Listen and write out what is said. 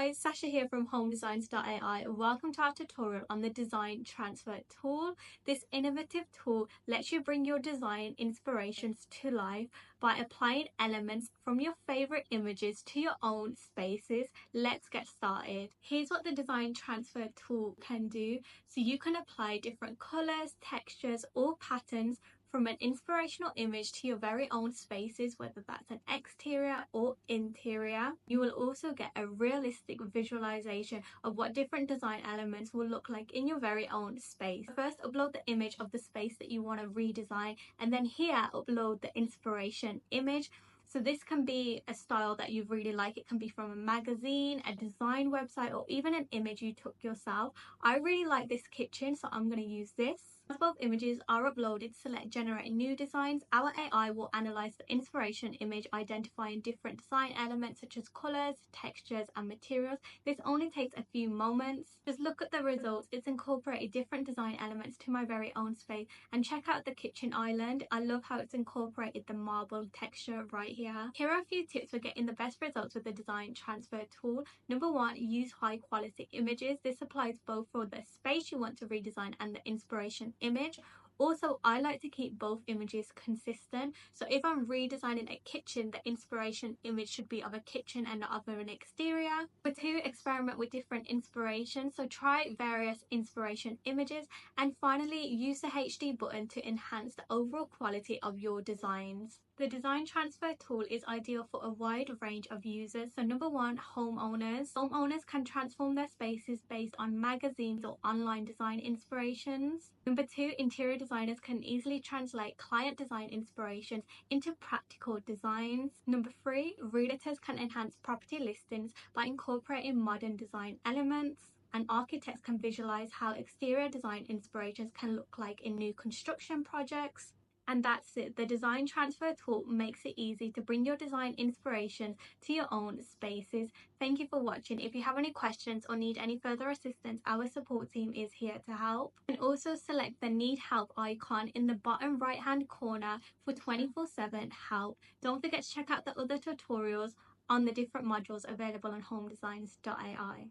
guys, Sasha here from HomeDesignsAI. Welcome to our tutorial on the Design Transfer tool. This innovative tool lets you bring your design inspirations to life by applying elements from your favorite images to your own spaces. Let's get started. Here's what the Design Transfer tool can do. So you can apply different colors, textures, or patterns from an inspirational image to your very own spaces, whether that's an exterior or interior. You will also get a realistic visualization of what different design elements will look like in your very own space. First, upload the image of the space that you want to redesign, and then here upload the inspiration image. So this can be a style that you really like. It can be from a magazine, a design website, or even an image you took yourself. I really like this kitchen, so I'm going to use this. As both images are uploaded, select Generate New Designs. Our AI will analyze the inspiration image, identifying different design elements such as colors, textures, and materials. This only takes a few moments. Just look at the results. It's incorporated different design elements to my very own space. And check out the kitchen island. I love how it's incorporated the marble texture right here. Here are a few tips for getting the best results with the Design Transfer tool. Number one, use high quality images. This applies both for the space you want to redesign and the inspiration image. Also, I like to keep both images consistent. So if I'm redesigning a kitchen, the inspiration image should be of a kitchen and not of an exterior. Number two, experiment with different inspirations. So try various inspiration images. And finally, use the HD button to enhance the overall quality of your designs. The Design Transfer tool is ideal for a wide range of users. So number one, homeowners. Homeowners can transform their spaces based on magazines or online design inspirations. Number two, interior designers can easily translate client design inspirations into practical designs. Number three, realtors can enhance property listings by incorporating modern design elements. And architects can visualize how exterior design inspirations can look like in new construction projects. And that's it. The Design Transfer tool makes it easy to bring your design inspirations to your own spaces. Thank you for watching. If you have any questions or need any further assistance, our support team is here to help. And also select the Need Help icon in the bottom right hand corner for 24/7 help. Don't forget to check out the other tutorials on the different modules available on HomeDesignsAI.